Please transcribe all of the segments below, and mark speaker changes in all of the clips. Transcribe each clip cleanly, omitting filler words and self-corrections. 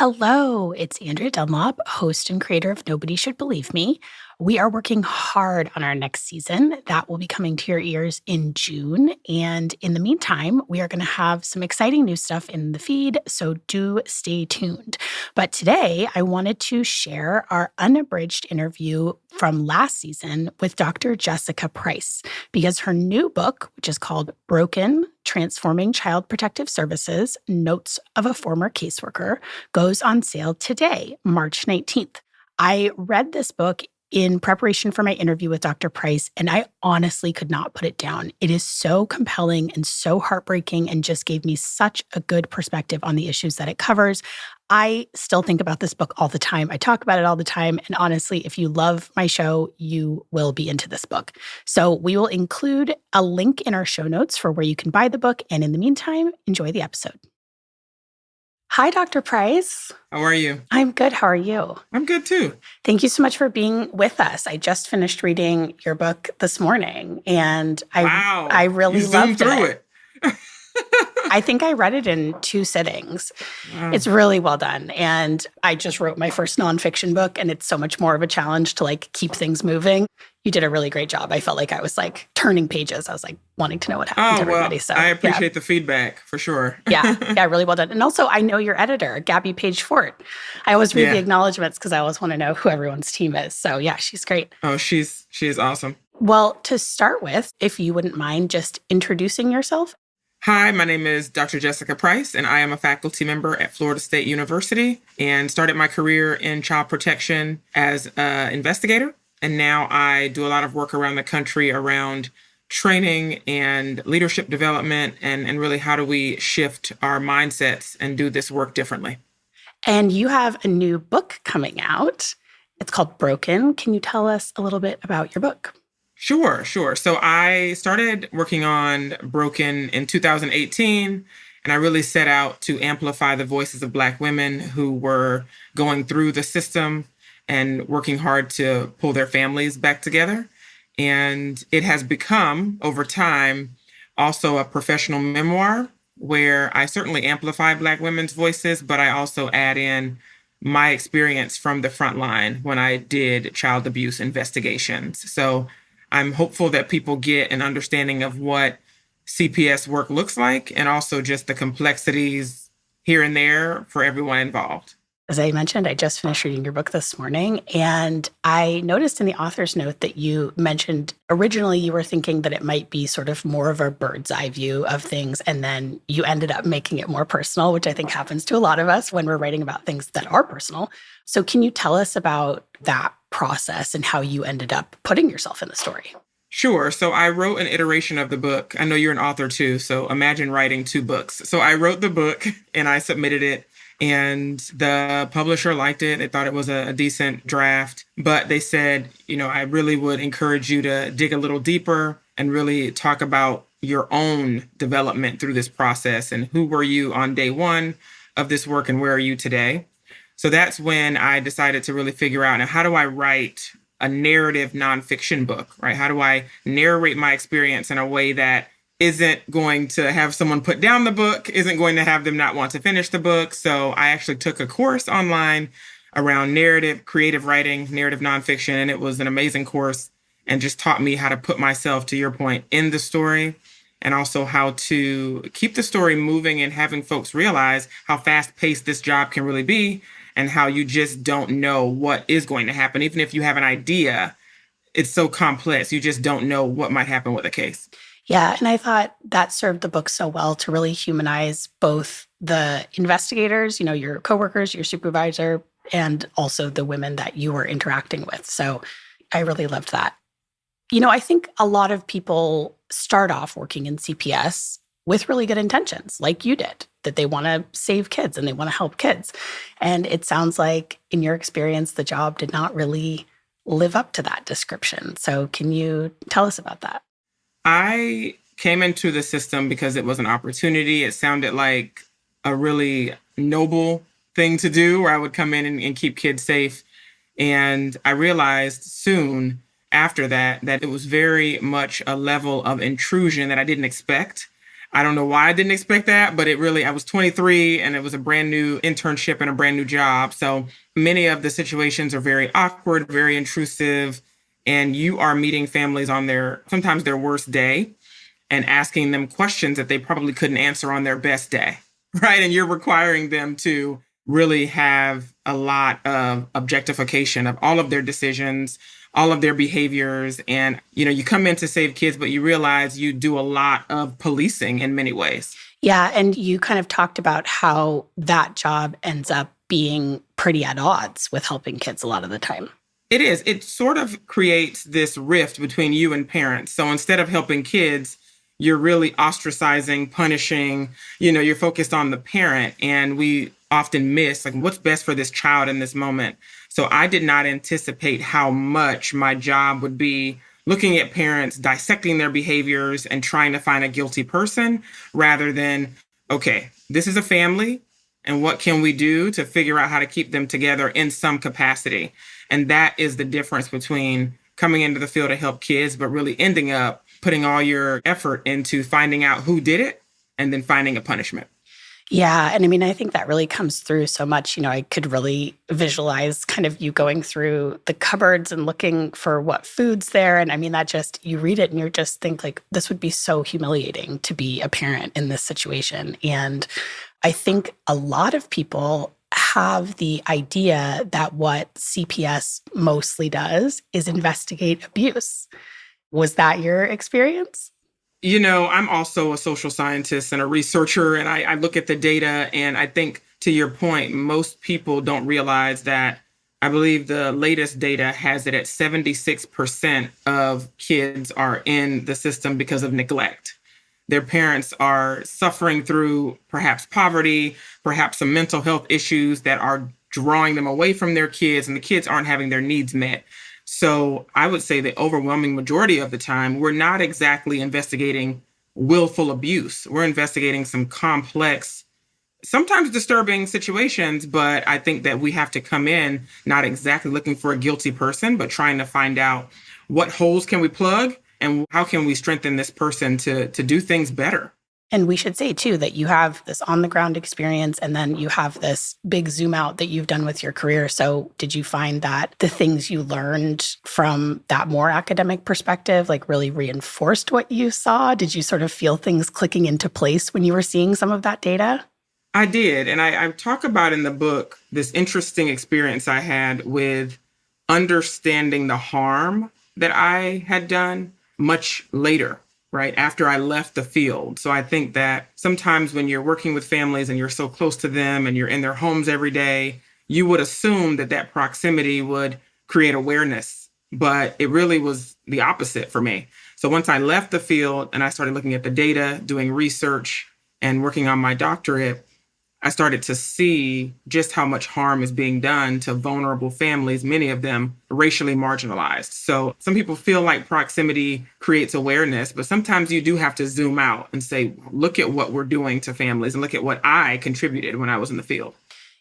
Speaker 1: Hello, it's Andrea Dunlop, host and creator of Nobody Should Believe Me. We are working hard on our next season. That will be coming to your ears in June. And in the meantime, we are going to have some exciting new stuff in the feed, so do stay tuned. But today, I wanted to share our unabridged interview from last season with Dr. Jessica Pryce, because her new book, which is called Broken: Transforming Child Protective Services, Notes of a Former Caseworker, goes on sale today, March 19th. I read this book in preparation for my interview with Dr. Pryce, and I honestly could not put it down. It is so compelling and so heartbreaking and just gave me such a good perspective on the issues that it covers. I still think about this book all the time. I talk about it all the time. And honestly, if you love my show, you will be into this book. So we will include a link in our show notes for where you can buy the book. And in the meantime, enjoy the episode. Hi, Dr. Pryce.
Speaker 2: How are you?
Speaker 1: I'm good. How are you?
Speaker 2: I'm good too.
Speaker 1: Thank you so much for being with us. I just finished reading your book this morning, and I really loved it. I think I read it in 2 sittings. Wow. It's really well done. And I just wrote my first nonfiction book, and it's so much more of a challenge to keep things moving. You did a really great job. I felt like I was turning pages. I was wanting to know what happened to everybody.
Speaker 2: So I appreciate the feedback for sure.
Speaker 1: Yeah, really well done. And also, I know your editor, Gabby Page Fort. I always read the acknowledgments because I always want to know who everyone's team is. So yeah, she's great.
Speaker 2: Oh, she is awesome.
Speaker 1: Well, to start with, if you wouldn't mind just introducing yourself.
Speaker 2: Hi, my name is Dr. Jessica Pryce, and I am a faculty member at Florida State University and started my career in child protection as an investigator. And now I do a lot of work around the country around training and leadership development and really how do we shift our mindsets and do this work differently.
Speaker 1: And you have a new book coming out. It's called Broken. Can you tell us a little bit about your book?
Speaker 2: Sure. So I started working on Broken in 2018, and I really set out to amplify the voices of Black women who were going through the system and working hard to pull their families back together. And it has become, over time, also a professional memoir where I certainly amplify Black women's voices, but I also add in my experience from the front line when I did child abuse investigations. So I'm hopeful that people get an understanding of what CPS work looks like and also just the complexities here and there for everyone involved.
Speaker 1: As I mentioned, I just finished reading your book this morning, and I noticed in the author's note that you mentioned originally you were thinking that it might be sort of more of a bird's eye view of things, and then you ended up making it more personal, which I think happens to a lot of us when we're writing about things that are personal. So can you tell us about that process and how you ended up putting yourself in the story?
Speaker 2: Sure. So I wrote an iteration of the book. I know you're an author too, so imagine writing 2 books. So I wrote the book and I submitted it, and the publisher liked it. They thought it was a decent draft, but they said, I really would encourage you to dig a little deeper and really talk about your own development through this process and who were you on day one of this work and where are you today? So that's when I decided to really figure out, now how do I write a narrative nonfiction book, right? How do I narrate my experience in a way that isn't going to have someone put down the book, isn't going to have them not want to finish the book? So I actually took a course online around narrative, creative writing, narrative nonfiction, and it was an amazing course and just taught me how to put myself, to your point, in the story, and also how to keep the story moving and having folks realize how fast-paced this job can really be and how you just don't know what is going to happen. Even if you have an idea, it's so complex. You just don't know what might happen with a case.
Speaker 1: Yeah, and I thought that served the book so well to really humanize both the investigators, your coworkers, your supervisor, and also the women that you were interacting with. So I really loved that. I think a lot of people start off working in CPS with really good intentions, like you did, that they want to save kids and they want to help kids. And it sounds like in your experience, the job did not really live up to that description. So can you tell us about that?
Speaker 2: I came into the system because it was an opportunity. It sounded like a really noble thing to do where I would come in and keep kids safe. And I realized soon after that it was very much a level of intrusion that I didn't expect. I don't know why I didn't expect that, but I was 23 and it was a brand new internship and a brand new job. So many of the situations are very awkward, very intrusive, and you are meeting families on sometimes their worst day and asking them questions that they probably couldn't answer on their best day, right? And you're requiring them to really have a lot of objectification of all of their decisions, all of their behaviors. And, you come in to save kids, but you realize you do a lot of policing in many ways.
Speaker 1: Yeah. And you kind of talked about how that job ends up being pretty at odds with helping kids a lot of the time.
Speaker 2: It is. It sort of creates this rift between you and parents. So instead of helping kids, you're really ostracizing, punishing, you're focused on the parent. And we often miss like what's best for this child in this moment. So I did not anticipate how much my job would be looking at parents, dissecting their behaviors and trying to find a guilty person rather than, okay, this is a family and what can we do to figure out how to keep them together in some capacity? And that is the difference between coming into the field to help kids, but really ending up putting all your effort into finding out who did it and then finding a punishment.
Speaker 1: Yeah. And I mean, I think that really comes through so much. I could really visualize kind of you going through the cupboards and looking for what food's there. And I mean, you read it and you just think like, this would be so humiliating to be a parent in this situation. And I think a lot of people have the idea that what CPS mostly does is investigate abuse. Was that your experience?
Speaker 2: I'm also a social scientist and a researcher, and I look at the data, and I think to your point, most people don't realize that I believe the latest data has it at 76% of kids are in the system because of neglect. Their parents are suffering through perhaps poverty, perhaps some mental health issues that are drawing them away from their kids, and the kids aren't having their needs met. So I would say the overwhelming majority of the time, we're not exactly investigating willful abuse. We're investigating some complex, sometimes disturbing situations, but I think that we have to come in not exactly looking for a guilty person, but trying to find out what holes can we plug and how can we strengthen this person to do things better.
Speaker 1: And we should say, too, that you have this on-the-ground experience and then you have this big zoom out that you've done with your career. So did you find that the things you learned from that more academic perspective, like really reinforced what you saw? Did you sort of feel things clicking into place when you were seeing some of that data?
Speaker 2: I did. And I talk about in the book this interesting experience I had with understanding the harm that I had done much later, right after I left the field. So I think that sometimes when you're working with families and you're so close to them and you're in their homes every day, you would assume that proximity would create awareness, but it really was the opposite for me. So once I left the field and I started looking at the data, doing research and working on my doctorate, I started to see just how much harm is being done to vulnerable families, many of them racially marginalized. So some people feel like proximity creates awareness, but sometimes you do have to zoom out and say, look at what we're doing to families and look at what I contributed when I was in the field.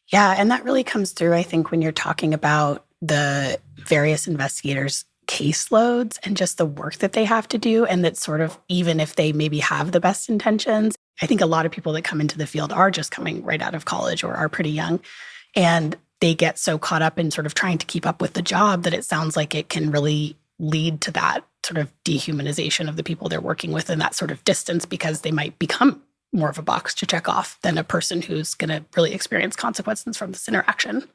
Speaker 1: Yeah, and that really comes through, I think, when you're talking about the various investigators' caseloads and just the work that they have to do. And that sort of, even if they maybe have the best intentions, I think a lot of people that come into the field are just coming right out of college or are pretty young. And they get so caught up in sort of trying to keep up with the job that it sounds like it can really lead to that sort of dehumanization of the people they're working with and that sort of distance, because they might become more of a box to check off than a person who's going to really experience consequences from this interaction.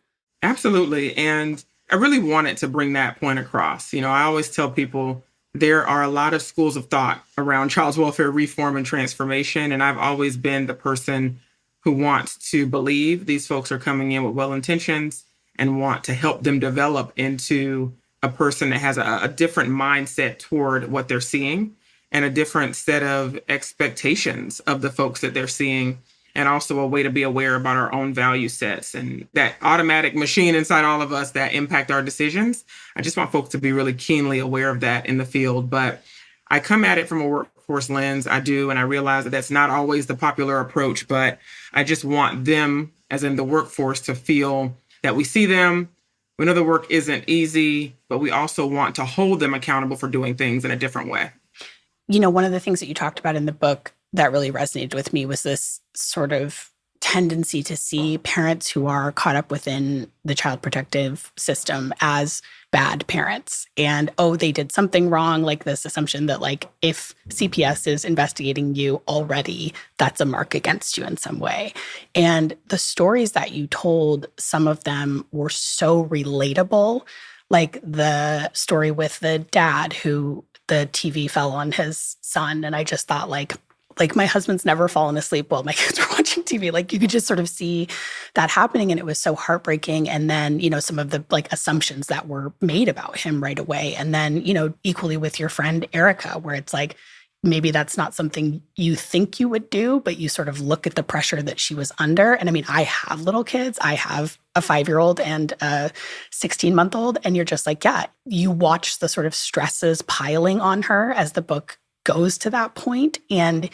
Speaker 2: Absolutely. And I really wanted to bring that point across. I always tell people there are a lot of schools of thought around child welfare reform and transformation. And I've always been the person who wants to believe these folks are coming in with well intentions and want to help them develop into a person that has a different mindset toward what they're seeing and a different set of expectations of the folks that they're seeing, and also a way to be aware about our own value sets and that automatic machine inside all of us that impact our decisions. I just want folks to be really keenly aware of that in the field. But I come at it from a workforce lens. I do. And I realize that that's not always the popular approach, but I just want them, as in the workforce, to feel that we see them. We know the work isn't easy, but we also want to hold them accountable for doing things in a different way.
Speaker 1: One of the things that you talked about in the book that really resonated with me was this sort of tendency to see parents who are caught up within the child protective system as bad parents. And, oh, they did something wrong, like this assumption that, like, if CPS is investigating you already, that's a mark against you in some way. And the stories that you told, some of them were so relatable, like the story with the dad who the TV fell on his son. And I just thought, like my husband's never fallen asleep while my kids were watching TV. Like, you could just sort of see that happening, and it was so heartbreaking. And then, some of the like assumptions that were made about him right away. And then, equally with your friend Erica, where it's like, maybe that's not something you think you would do, but you sort of look at the pressure that she was under. And I mean, I have little kids. I have a 5-year-old and a 16-month-old. And you're just like, yeah, you watch the sort of stresses piling on her as the book goes to that point. And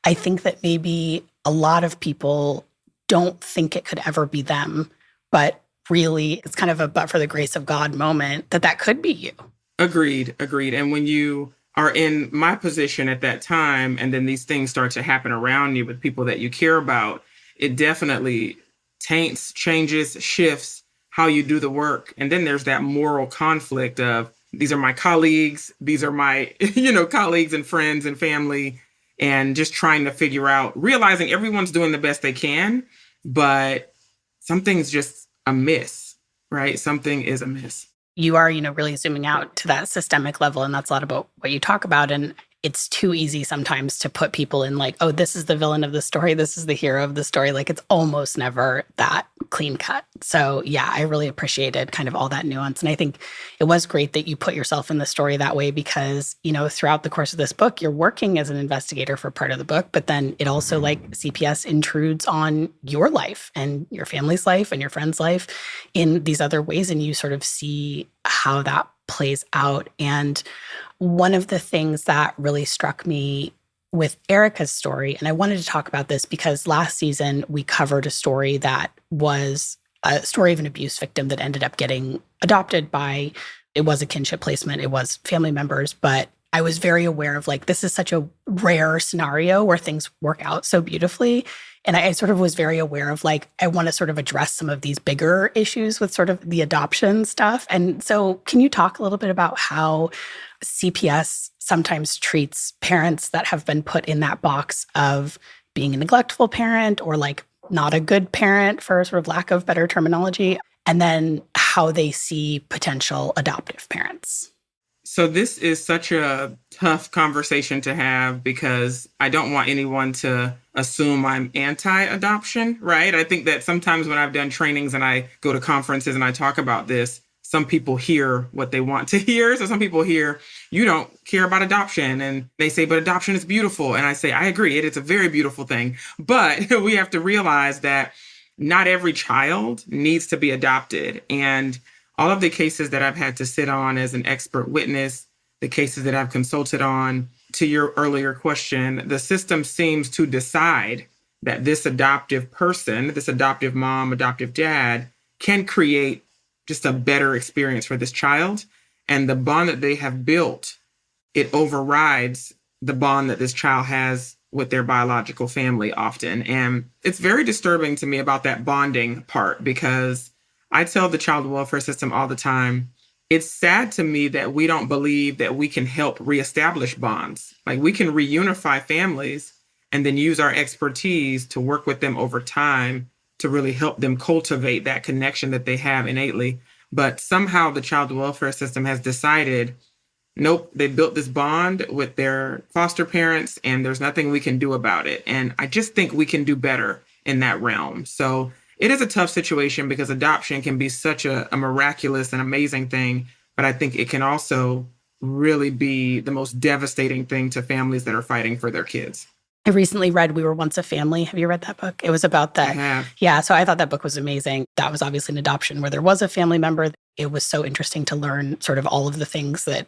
Speaker 1: I think that maybe a lot of people don't think it could ever be them, but really it's kind of a but for the grace of God moment that could be you.
Speaker 2: Agreed. And when you are in my position at that time, and then these things start to happen around you with people that you care about, it definitely taints, changes, shifts how you do the work. And then there's that moral conflict of, these are my colleagues, these are my, colleagues and friends and family, and just trying to figure out, realizing everyone's doing the best they can, but something's just amiss, right? Something is amiss.
Speaker 1: You are, really zooming out to that systemic level, and that's a lot about what you talk about. And it's too easy sometimes to put people in like, oh, this is the villain of the story, this is the hero of the story. Like, it's almost never that clean cut. So yeah, I really appreciated kind of all that nuance. And I think it was great that you put yourself in the story that way because, throughout the course of this book, you're working as an investigator for part of the book, but then it also, like, CPS intrudes on your life and your family's life and your friend's life in these other ways. And you sort of see how that plays out. And one of the things that really struck me with Erica's story, and I wanted to talk about this because last season we covered a story that was a story of an abuse victim that ended up getting adopted by, it was a kinship placement, it was family members, but I was very aware of like, this is such a rare scenario where things work out so beautifully. And I sort of was very aware of like, I want to sort of address some of these bigger issues with sort of the adoption stuff. And so can you talk a little bit about how CPS sometimes treats parents that have been put in that box of being a neglectful parent or like not a good parent, for sort of lack of better terminology, and then how they see potential adoptive parents?
Speaker 2: So this is such a tough conversation to have because I don't want anyone to assume I'm anti-adoption, right? I think that sometimes when I've done trainings and I go to conferences and I talk about this, some people hear what they want to hear. So some people hear, you don't care about adoption. And they say, but adoption is beautiful. And I say, I agree. It's a very beautiful thing. But we have to realize that not every child needs to be adopted. And all of the cases that I've had to sit on as an expert witness, the cases that I've consulted on, to your earlier question, the system seems to decide that this adoptive person, this adoptive mom, adoptive dad, can create just a better experience for this child. And the bond that they have built, it overrides the bond that this child has with their biological family often. And it's very disturbing to me about that bonding part because I tell the child welfare system all the time, it's sad to me that we don't believe that we can help reestablish bonds. Like we can reunify families and then use our expertise to work with them over time to really help them cultivate that connection that they have innately. But somehow the child welfare system has decided, nope, they built this bond with their foster parents and there's nothing we can do about it. And I just think we can do better in that realm. So it is a tough situation because adoption can be such a miraculous and amazing thing, but I think it can also really be the most devastating thing to families that are fighting for their kids.
Speaker 1: I recently read We Were Once a Family. Have you read that book? It was about that.
Speaker 2: I have.
Speaker 1: Yeah, so I thought that book was amazing. That was obviously an adoption where there was a family member. It was so interesting to learn sort of all of the things that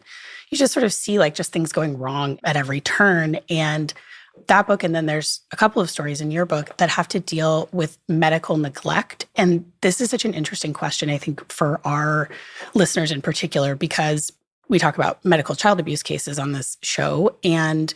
Speaker 1: you just sort of see, like just things going wrong at every turn. And that book, and then there's a couple of stories in your book that have to deal with medical neglect. And this is such an interesting question, I think, for our listeners in particular, because we talk about medical child abuse cases on this show. And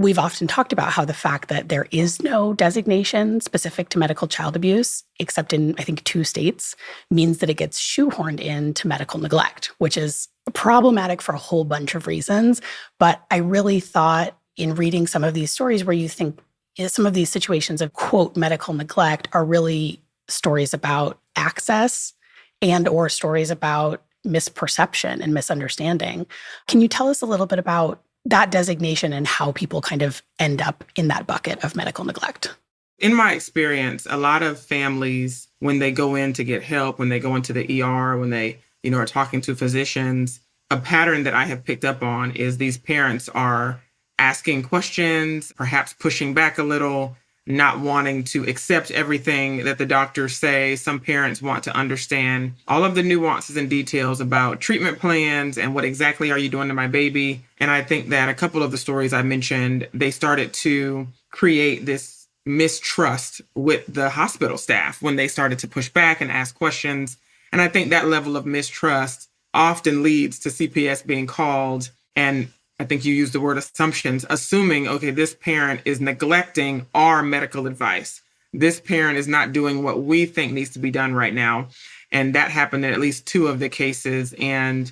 Speaker 1: We've often talked about how the fact that there is no designation specific to medical child abuse, except in, I think, 2 states, means that it gets shoehorned into medical neglect, which is problematic for a whole bunch of reasons. But I really thought in reading some of these stories where you think some of these situations of, quote, medical neglect are really stories about access and or stories about misperception and misunderstanding. Can you tell us a little bit about that designation and how people kind of end up in that bucket of medical neglect?
Speaker 2: In my experience, a lot of families, when they go in to get help, when they go into the ER, when they, are talking to physicians, a pattern that I have picked up on is these parents are asking questions, perhaps pushing back a little, not wanting to accept everything that the doctors say. Some parents want to understand all of the nuances and details about treatment plans and what exactly are you doing to my baby. And I think that a couple of the stories I mentioned, they started to create this mistrust with the hospital staff when they started to push back and ask questions. And I think that level of mistrust often leads to CPS being called, and I think you used the word assumptions, assuming, okay, this parent is neglecting our medical advice. This parent is not doing what we think needs to be done right now. And that happened in at least 2 of the cases. And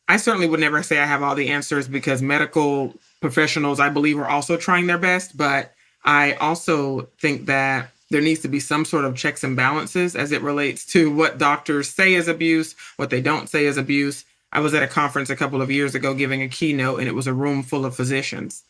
Speaker 2: I certainly would never say I have all the answers, because medical professionals, I believe, are also trying their best. But I also think that there needs to be some sort of checks and balances as it relates to what doctors say is abuse, what they don't say is abuse. I was at a conference a couple of years ago giving a keynote, and it was a room full of physicians.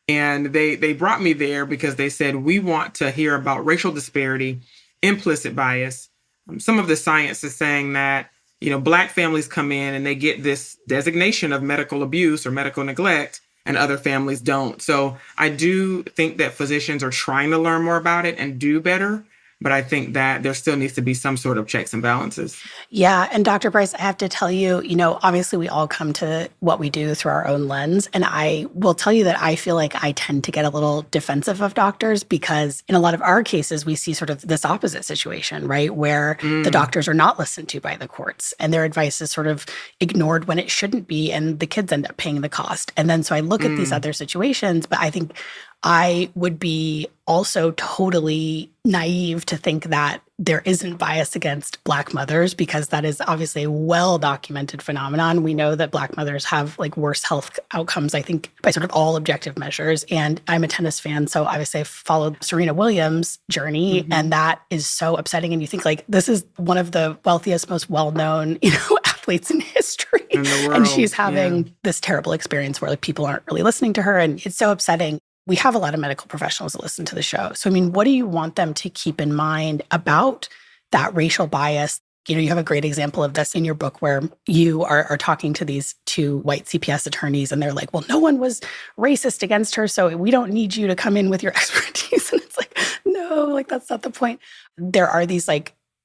Speaker 2: And they brought me there because they said, we want to hear about racial disparity, implicit bias. Some of the science is saying that, Black families come in and they get this designation of medical abuse or medical neglect, and other families don't. So I do think that physicians are trying to learn more about it and do better. But I think that there still needs to be some sort of checks and balances.
Speaker 1: Yeah. And Dr. Pryce, I have to tell you, obviously we all come to what we do through our own lens. And I will tell you that I feel like I tend to get a little defensive of doctors, because in a lot of our cases, we see sort of this opposite situation, right? Where the doctors are not listened to by the courts and their advice is sort of ignored when it shouldn't be. And the kids end up paying the cost. And then so I look at these other situations, but I think I would be also totally naive to think that there isn't bias against Black mothers, because that is obviously a well-documented phenomenon. We know that Black mothers have worse health outcomes, I think, by sort of all objective measures. And I'm a tennis fan, so obviously I've followed Serena Williams' journey, and that is so upsetting. And you think this is one of the wealthiest, most well-known, athletes in history.
Speaker 2: In the world,
Speaker 1: and she's having this terrible experience where people aren't really listening to her. And it's so upsetting. We have a lot of medical professionals that listen to the show. So, what do you want them to keep in mind about that racial bias? You have a great example of this in your book where you are talking to these 2 white CPS attorneys, and they're like, well, no one was racist against her, so we don't need you to come in with your expertise. And it's no, that's not the point. There are these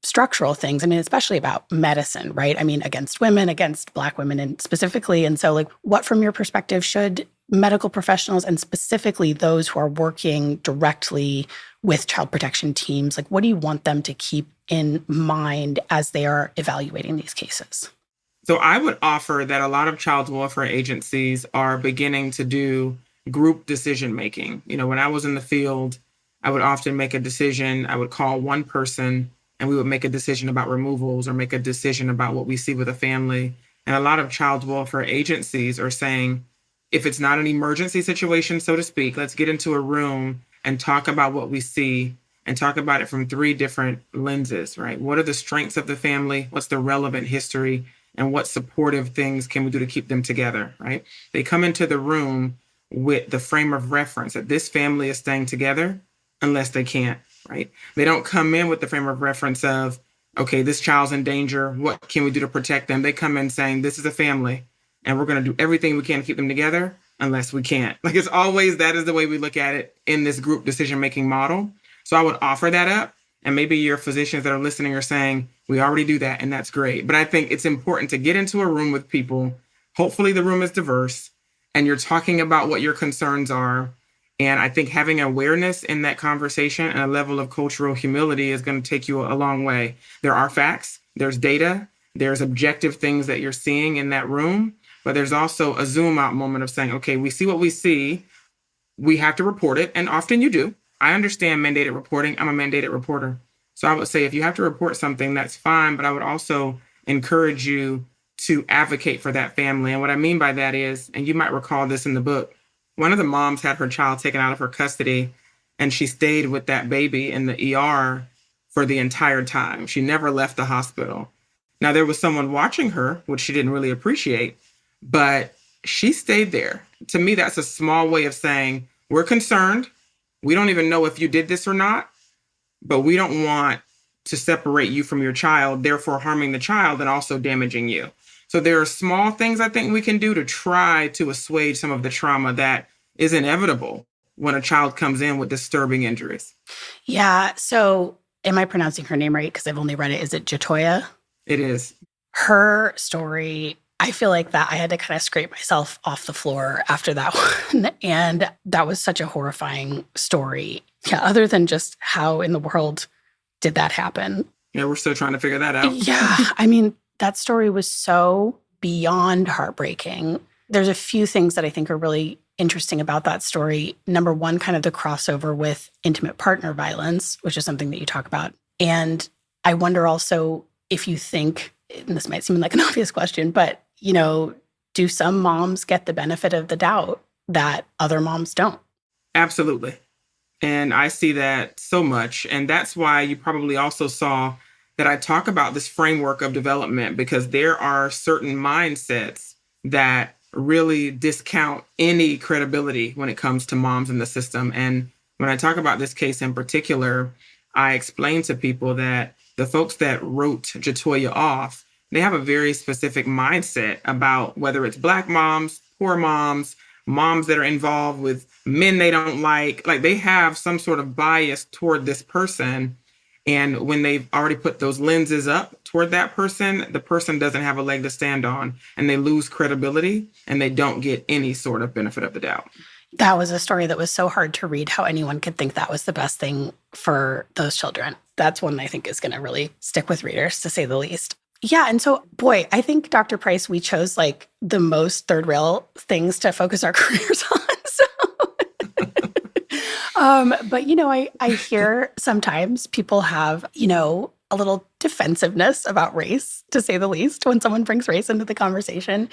Speaker 1: structural things, especially about medicine, right? Against women, against Black women and specifically. And so what from your perspective should medical professionals, and specifically those who are working directly with child protection teams, what do you want them to keep in mind as they are evaluating these cases?
Speaker 2: So I would offer that a lot of child welfare agencies are beginning to do group decision making. When I was in the field, I would often make a decision. I would call one person and we would make a decision about removals or make a decision about what we see with a family. And a lot of child welfare agencies are saying, if it's not an emergency situation, so to speak, let's get into a room and talk about what we see and talk about it from 3 different lenses, right? What are the strengths of the family? What's the relevant history? And what supportive things can we do to keep them together, right? They come into the room with the frame of reference that this family is staying together unless they can't, right? They don't come in with the frame of reference of, okay, this child's in danger. What can we do to protect them? They come in saying, this is a family and we're going to do everything we can to keep them together unless we can't. It's always, that is the way we look at it in this group decision-making model. So I would offer that up. And maybe your physicians that are listening are saying, we already do that, and that's great. But I think it's important to get into a room with people. Hopefully the room is diverse and you're talking about what your concerns are. And I think having awareness in that conversation and a level of cultural humility is going to take you a long way. There are facts, there's data, there's objective things that you're seeing in that room, but there's also a zoom out moment of saying, okay, we see what we see. we have to report it, and often you do. I understand mandated reporting. I'm a mandated reporter. So I would say if you have to report something, that's fine, but I would also encourage you to advocate for that family. And what I mean by that is, and you might recall this in the book, one of the moms had her child taken out of her custody, and she stayed with that baby in the ER for the entire time. She never left the hospital. Now, there was someone watching her, which she didn't really appreciate, but she stayed there. To me, that's a small way of saying, we're concerned. We don't even know if you did this or not, but we don't want to separate you from your child, therefore harming the child and also damaging you. So there are small things I think we can do to try to assuage some of the trauma that is inevitable when a child comes in with disturbing injuries.
Speaker 1: Yeah. So am I pronouncing her name right? Because I've only read it. Is it Jatoya?
Speaker 2: It is.
Speaker 1: Her story, I feel like that I had to kind of scrape myself off the floor after that one. And that was such a horrifying story. Yeah, other than just how in the world did that happen?
Speaker 2: Yeah, we're still trying to figure that out.
Speaker 1: Yeah. I mean, that story was so beyond heartbreaking. There's a few things that I think are really interesting about that story. Number one, kind of the crossover with intimate partner violence, which is something that you talk about. And I wonder also if you think, and this might seem like an obvious question, but, do some moms get the benefit of the doubt that other moms don't?
Speaker 2: Absolutely. And I see that so much. And that's why you probably also saw that I talk about this framework of development, because there are certain mindsets that really discount any credibility when it comes to moms in the system. And when I talk about this case in particular, I explain to people that the folks that wrote Jatoya off, they have a very specific mindset about whether it's Black moms, poor moms, moms that are involved with men they don't like they have some sort of bias toward this person. And when they've already put those lenses up toward that person, the person doesn't have a leg to stand on, and they lose credibility and they don't get any sort of benefit of the doubt.
Speaker 1: That was a story that was so hard to read, how anyone could think that was the best thing for those children. That's one I think is going to really stick with readers, to say the least. Yeah. And so, boy, I think, Dr. Pryce, we chose the most third rail things to focus our careers on. So, but, I hear sometimes people have, a little defensiveness about race, to say the least, when someone brings race into the conversation.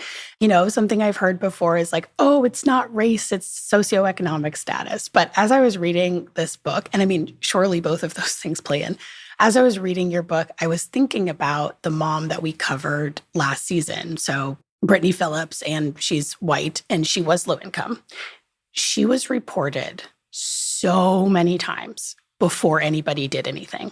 Speaker 1: Something I've heard before is oh, it's not race, it's socioeconomic status. But as I was reading this book, and I mean, surely both of those things play in. As I was reading your book, I was thinking about the mom that we covered last season. So Brittany Phillips, and she's white and she was low income. She was reported so many times before anybody did anything.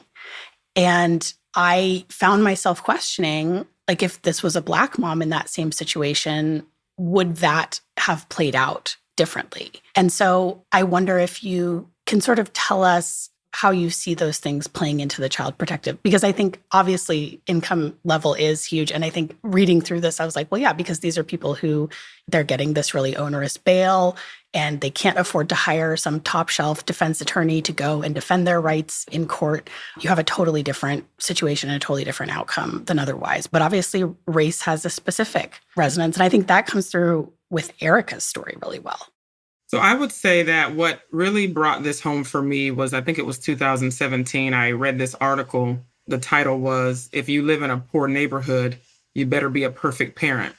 Speaker 1: And I found myself questioning, if this was a Black mom in that same situation, would that have played out differently? And so I wonder if you can sort of tell us how you see those things playing into the child protective, because I think obviously income level is huge. And I think reading through this, I was like, well, yeah, because these are people who they're getting this really onerous bail and they can't afford to hire some top shelf defense attorney to go and defend their rights in court. You have a totally different situation and a totally different outcome than otherwise. But obviously race has a specific resonance. And I think that comes through with Erica's story really well.
Speaker 2: So I would say that what really brought this home for me was, I think it was 2017, I read this article. The title was, "If you live in a poor neighborhood, you better be a perfect parent."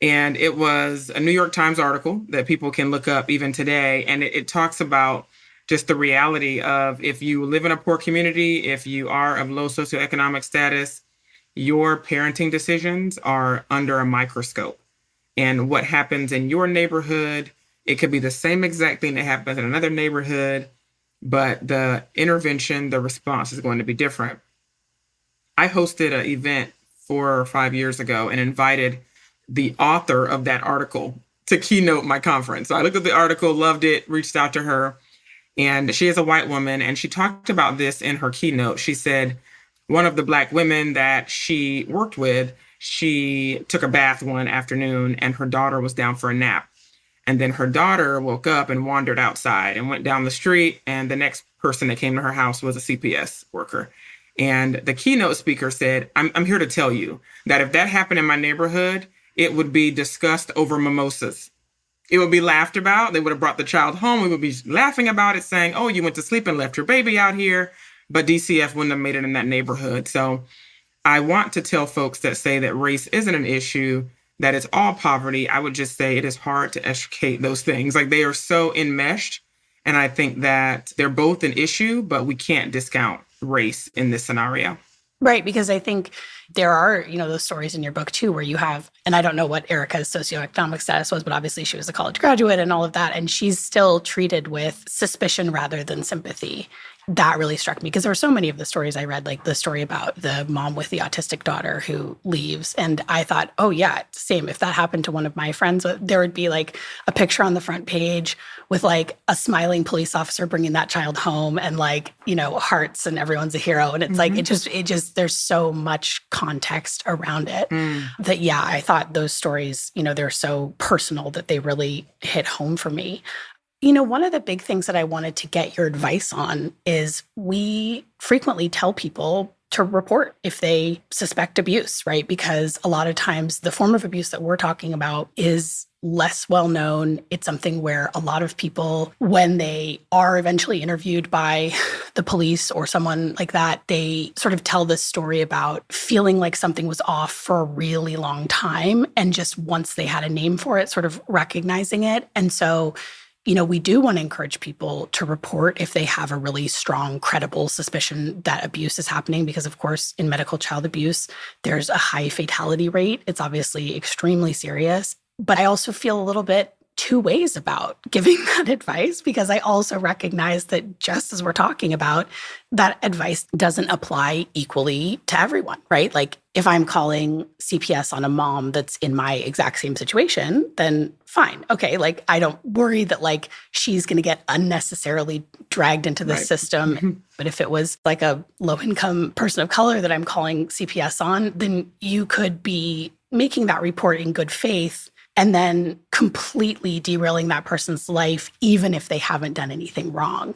Speaker 2: And it was a New York Times article that people can look up even today. And it talks about just the reality of, if you live in a poor community, if you are of low socioeconomic status, your parenting decisions are under a microscope. And what happens in your neighborhood, it could be the same exact thing that happens in another neighborhood, but the intervention, the response is going to be different. I hosted an event 4 or 5 years ago and invited the author of that article to keynote my conference. So I looked at the article, loved it, reached out to her, and she is a white woman. And she talked about this in her keynote. She said one of the Black women that she worked with, she took a bath one afternoon and her daughter was down for a nap. And then her daughter woke up and wandered outside and went down the street. And the next person that came to her house was a CPS worker. And the keynote speaker said, I'm here to tell you that if that happened in my neighborhood, it would be discussed over mimosas. It would be laughed about. They would have brought the child home. We would be laughing about it, saying, oh, you went to sleep and left your baby out here. But DCF wouldn't have made it in that neighborhood. So I want to tell folks that say that race isn't an issue, that it's all poverty. I would just say it is hard to extricate those things. Like, they are so enmeshed. And I think that they're both an issue, but we can't discount race in this scenario.
Speaker 1: Right, because I think there are, those stories in your book too, where you have, and I don't know what Erica's socioeconomic status was, but obviously she was a college graduate and all of that, and she's still treated with suspicion rather than sympathy. That really struck me because there were so many of the stories I read, like the story about the mom with the autistic daughter who leaves. And I thought, oh yeah, same. If that happened to one of my friends, there would be like a picture on the front page with like a smiling police officer bringing that child home and like, hearts and everyone's a hero. And it's like, it just, there's so much context around it that, yeah, I thought those stories, they're so personal that they really hit home for me. One of the big things that I wanted to get your advice on is we frequently tell people to report if they suspect abuse, right? Because a lot of times the form of abuse that we're talking about is less well known. It's something where a lot of people, when they are eventually interviewed by the police or someone like that, they sort of tell this story about feeling like something was off for a really long time. And just once they had a name for it, sort of recognizing it. And so we do want to encourage people to report if they have a really strong, credible suspicion that abuse is happening, because, of course, in medical child abuse, there's a high fatality rate. It's obviously extremely serious. But I also feel a little bit two ways about giving that advice, because I also recognize that just as we're talking about, that advice doesn't apply equally to everyone, right? Like, if I'm calling CPS on a mom that's in my exact same situation, then fine. Okay, like, I don't worry that like she's going to get unnecessarily dragged into the system. But if it was like a low-income person of color that I'm calling CPS on, then you could be making that report in good faith and then completely derailing that person's life, even if they haven't done anything wrong.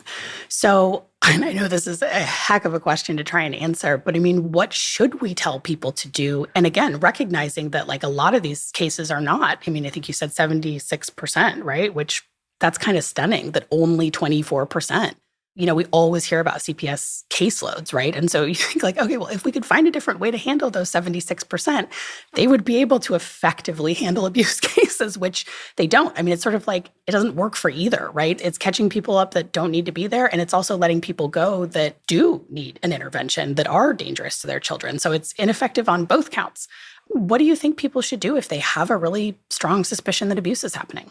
Speaker 1: So, and I know this is a heck of a question to try and answer, but I mean, what should we tell people to do? And again, recognizing that like a lot of these cases are not, I mean, I think you said 76%, right? Which that's kind of stunning that only 24%. We always hear about CPS caseloads, right? And so you think like, okay, well, if we could find a different way to handle those 76%, they would be able to effectively handle abuse cases, which they don't. I mean, it's sort of like, it doesn't work for either, right? It's catching people up that don't need to be there. And it's also letting people go that do need an intervention, that are dangerous to their children. So it's ineffective on both counts. What do you think people should do if they have a really strong suspicion that abuse is happening?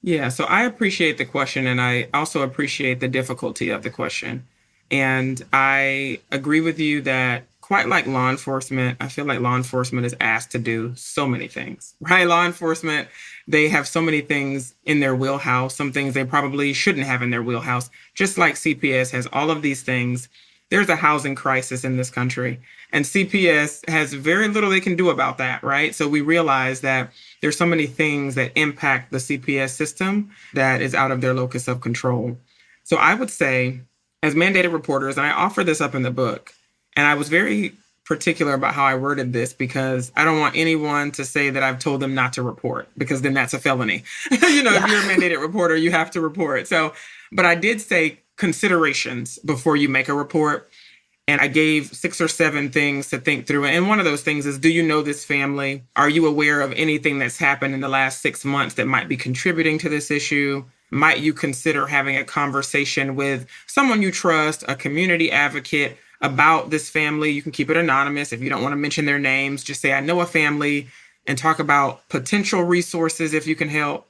Speaker 2: Yeah, so I appreciate the question, and I also appreciate the difficulty of the question. And I agree with you that, quite like law enforcement, I feel like law enforcement is asked to do so many things, right? Law enforcement, they have so many things in their wheelhouse, some things they probably shouldn't have in their wheelhouse, just like CPS has all of these things. There's a housing crisis in this country, and CPS has very little they can do about that, right? So we realize that there's so many things that impact the CPS system that is out of their locus of control. So I would say, as mandated reporters, and I offer this up in the book, and I was very particular about how I worded this because I don't want anyone to say that I've told them not to report, because then that's a felony. If you're a mandated reporter, you have to report. So, but I did say considerations before you make a report. And I gave 6 or 7 things to think through. And one of those things is, do you know this family? Are you aware of anything that's happened in the last 6 months that might be contributing to this issue? Might you consider having a conversation with someone you trust, a community advocate, about this family? You can keep it anonymous. If you don't want to mention their names, just say, I know a family, and talk about potential resources if you can help.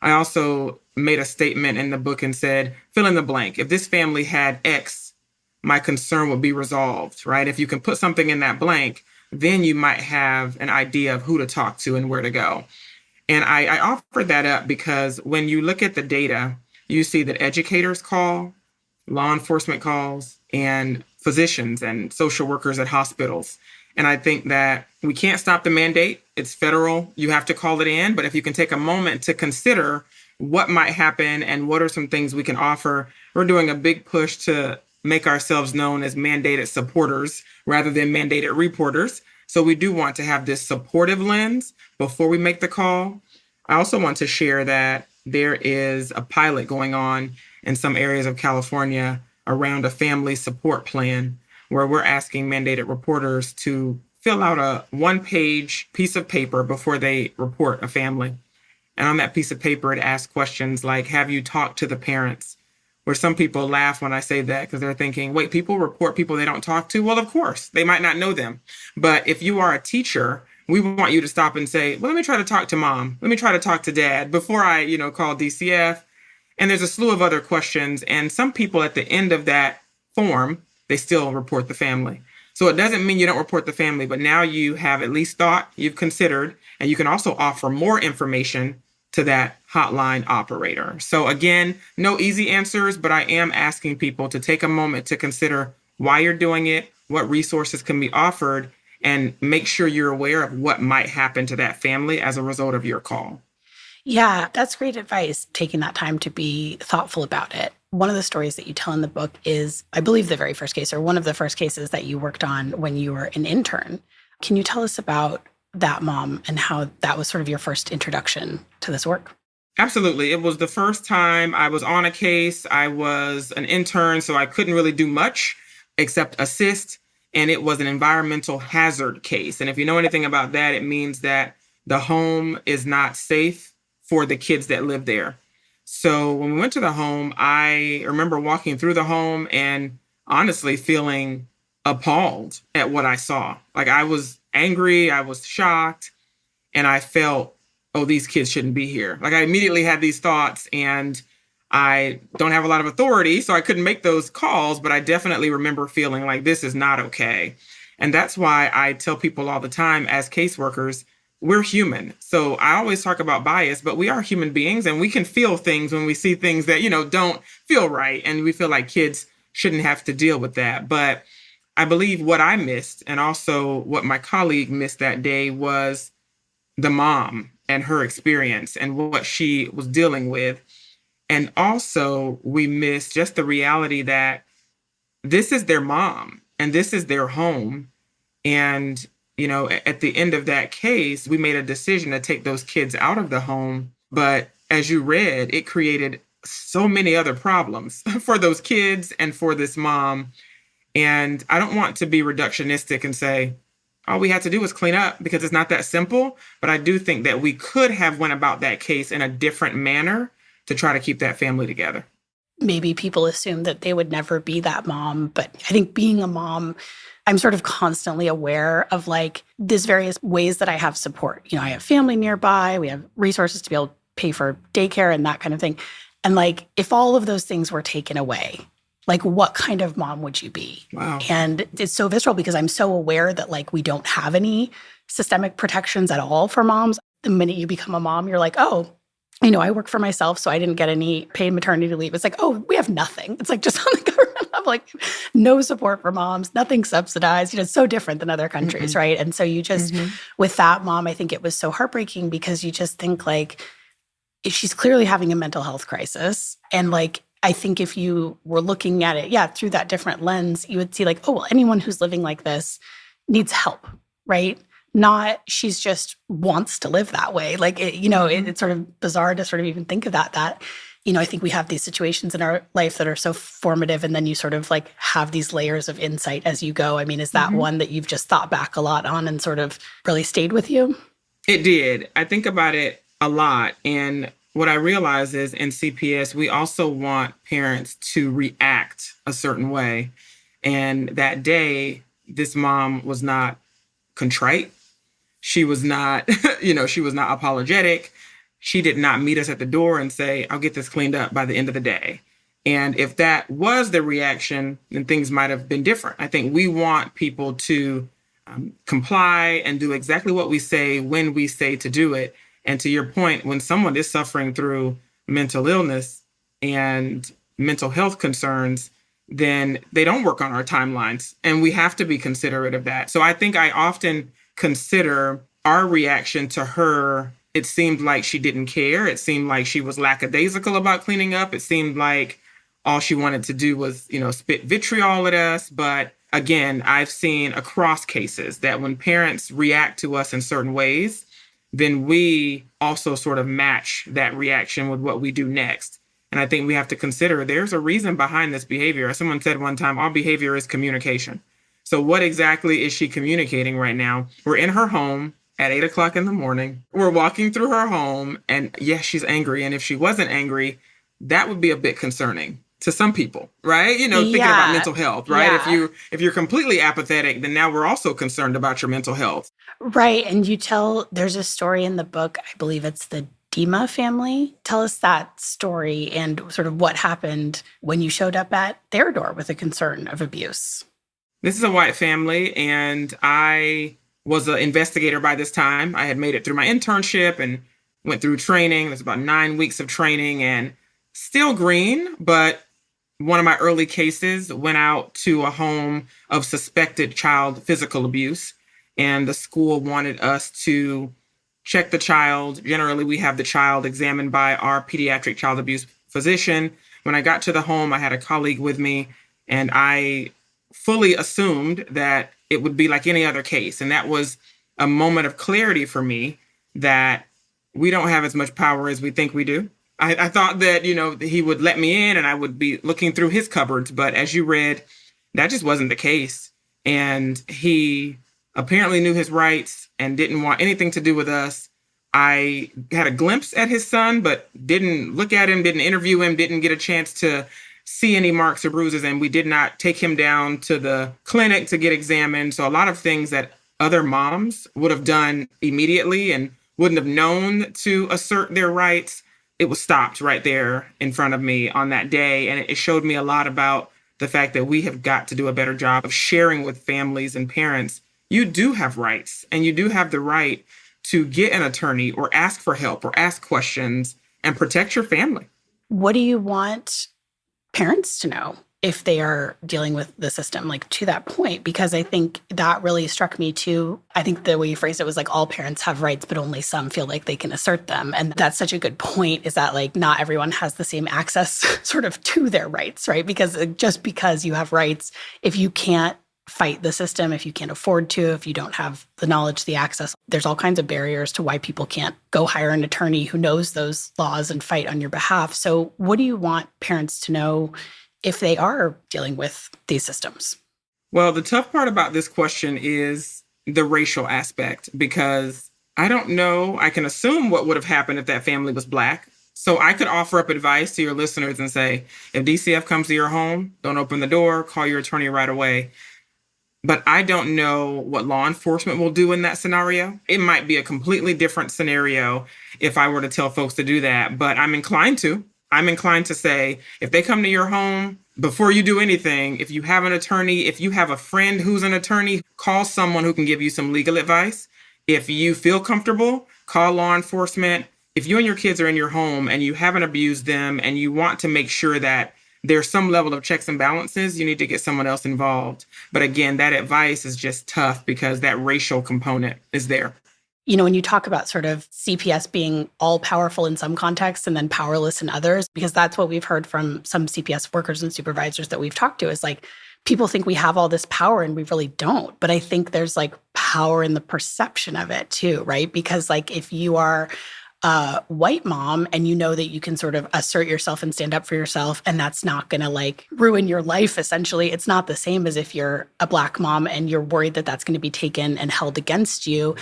Speaker 2: I also made a statement in the book and said, fill in the blank. If this family had X, my concern would be resolved, right? If you can put something in that blank, then you might have an idea of who to talk to and where to go. And I offered that up because when you look at the data, you see that educators call, law enforcement calls, and physicians and social workers at hospitals. And I think that we can't stop the mandate. It's federal. You have to call it in. But if you can take a moment to consider what might happen and what are some things we can offer, we're doing a big push to make ourselves known as mandated supporters rather than mandated reporters. So we do want to have this supportive lens before we make the call. I also want to share that there is a pilot going on in some areas of California around a family support plan where we're asking mandated reporters to fill out a one-page piece of paper before they report a family. And on that piece of paper, it asks questions like, have you talked to the parents? Where some people laugh when I say that because they're thinking, wait, people report people they don't talk to? Well, of course, they might not know them. But if you are a teacher, we want you to stop and say, well, let me try to talk to mom. Let me try to talk to dad before I, call DCF. And there's a slew of other questions. And some people at the end of that form, they still report the family. So it doesn't mean you don't report the family, but now you have at least thought, you've considered, and you can also offer more information to that hotline operator. So again, no easy answers, but I am asking people to take a moment to consider why you're doing it, what resources can be offered, and make sure you're aware of what might happen to that family as a result of your call.
Speaker 1: Yeah, that's great advice, taking that time to be thoughtful about it. One of the stories that you tell in the book is, I believe, the very first case or one of the first cases that you worked on when you were an intern. Can you tell us about that mom and how that was sort of your first introduction to this work?
Speaker 2: Absolutely. It was the first time I was on a case. I was an intern, so I couldn't really do much except assist. And it was an environmental hazard case. And if you know anything about that, it means that the home is not safe for the kids that live there. So when we went to the home, I remember walking through the home and honestly feeling appalled at what I saw. Like, I was angry, I was shocked, and I felt, oh, these kids shouldn't be here. Like, I immediately had these thoughts, and I don't have a lot of authority, so I couldn't make those calls, but I definitely remember feeling like this is not okay. And that's why I tell people all the time as caseworkers, we're human. So I always talk about bias, but we are human beings, and we can feel things when we see things that, don't feel right. And we feel like kids shouldn't have to deal with that. But I believe what I missed, and also what my colleague missed that day, was the mom and her experience and what she was dealing with. And also we missed just the reality that this is their mom and this is their home. And, at the end of that case, we made a decision to take those kids out of the home. But as you read, it created so many other problems for those kids and for this mom. And I don't want to be reductionistic and say, all we had to do was clean up, because it's not that simple. But I do think that we could have went about that case in a different manner to try to keep that family together.
Speaker 1: Maybe people assume that they would never be that mom, but I think being a mom, I'm sort of constantly aware of like these various ways that I have support. I have family nearby, we have resources to be able to pay for daycare and that kind of thing. And like, if all of those things were taken away, like, what kind of mom would you be?
Speaker 2: Wow.
Speaker 1: And it's so visceral because I'm so aware that like we don't have any systemic protections at all for moms. The minute you become a mom, you're like, oh, I work for myself, so I didn't get any paid maternity leave. It's like, oh, we have nothing. It's like just on the government level, like no support for moms, nothing subsidized. It's so different than other countries, right? And so you just, with that mom, I think it was so heartbreaking because you just think like, she's clearly having a mental health crisis. And like, I think if you were looking at it, through that different lens, you would see like, oh, well, anyone who's living like this needs help, right? Not she's just wants to live that way. Like, it's sort of bizarre to sort of even think of that, I think we have these situations in our life that are so formative, and then you sort of like have these layers of insight as you go. I mean, is that one that you've just thought back a lot on and sort of really stayed with you?
Speaker 2: It did. I think about it a lot. And what I realize is in CPS, we also want parents to react a certain way. And that day, this mom was not contrite. She was not, she was not apologetic. She did not meet us at the door and say, I'll get this cleaned up by the end of the day. And if that was the reaction, then things might have been different. I think we want people to comply and do exactly what we say when we say to do it. And to your point, when someone is suffering through mental illness and mental health concerns, then they don't work on our timelines. And we have to be considerate of that. So I think I often consider our reaction to her. It seemed like she didn't care. It seemed like she was lackadaisical about cleaning up. It seemed like all she wanted to do was, spit vitriol at us. But again, I've seen across cases that when parents react to us in certain ways, then we also sort of match that reaction with what we do next. And I think we have to consider there's a reason behind this behavior. As someone said one time, all behavior is communication. So what exactly is she communicating right now? We're in her home at 8 o'clock in the morning. We're walking through her home, and yes, she's angry. And if she wasn't angry, that would be a bit concerning to some people, right? Thinking about mental health, right?
Speaker 1: Yeah.
Speaker 2: If you're completely apathetic, then now we're also concerned about your mental health.
Speaker 1: Right. And there's a story in the book, I believe it's the Dima family. Tell us that story and sort of what happened when you showed up at their door with a concern of abuse.
Speaker 2: This is a white family, and I was an investigator by this time. I had made it through my internship and went through training. There's about 9 weeks of training, and still green, but one of my early cases went out to a home of suspected child physical abuse, and the school wanted us to check the child. Generally, we have the child examined by our pediatric child abuse physician. When I got to the home, I had a colleague with me, and I fully assumed that it would be like any other case. And that was a moment of clarity for me that we don't have as much power as we think we do. I thought that, he would let me in and I would be looking through his cupboards. But as you read, that just wasn't the case. And he apparently knew his rights and didn't want anything to do with us. I had a glimpse at his son, but didn't look at him, didn't interview him, didn't get a chance to see any marks or bruises. And we did not take him down to the clinic to get examined. So a lot of things that other moms would have done immediately and wouldn't have known to assert their rights, it was stopped right there in front of me on that day. And it showed me a lot about the fact that we have got to do a better job of sharing with families and parents. You do have rights, and you do have the right to get an attorney or ask for help or ask questions and protect your family.
Speaker 1: What do you want parents to know if they are dealing with the system, like to that point? Because I think that really struck me too. I think the way you phrased it was like all parents have rights, but only some feel like they can assert them. And that's such a good point, is that like not everyone has the same access sort of to their rights, right? Because just because you have rights, if you can't fight the system, if you can't afford to, if you don't have the knowledge, the access, there's all kinds of barriers to why people can't go hire an attorney who knows those laws and fight on your behalf. So what do you want parents to know if they are dealing with these systems?
Speaker 2: Well, the tough part about this question is the racial aspect, because I don't know. I can assume what would have happened if that family was Black. So I could offer up advice to your listeners and say, if DCF comes to your home, don't open the door, call your attorney right away. But I don't know what law enforcement will do in that scenario. It might be a completely different scenario if I were to tell folks to do that, but I'm inclined to. I'm inclined to say, if they come to your home, before you do anything, if you have an attorney, if you have a friend who's an attorney, call someone who can give you some legal advice. If you feel comfortable, call law enforcement. If you and your kids are in your home and you haven't abused them and you want to make sure that there's some level of checks and balances, you need to get someone else involved. But again, that advice is just tough because that racial component is there.
Speaker 1: When you talk about sort of CPS being all powerful in some contexts and then powerless in others, because that's what we've heard from some CPS workers and supervisors that we've talked to, is like, people think we have all this power and we really don't. But I think there's like power in the perception of it too, right? Because like if you are a white mom and you know that you can sort of assert yourself and stand up for yourself, and that's not going to like ruin your life, essentially. It's not the same as if you're a Black mom and you're worried that that's going to be taken and held against you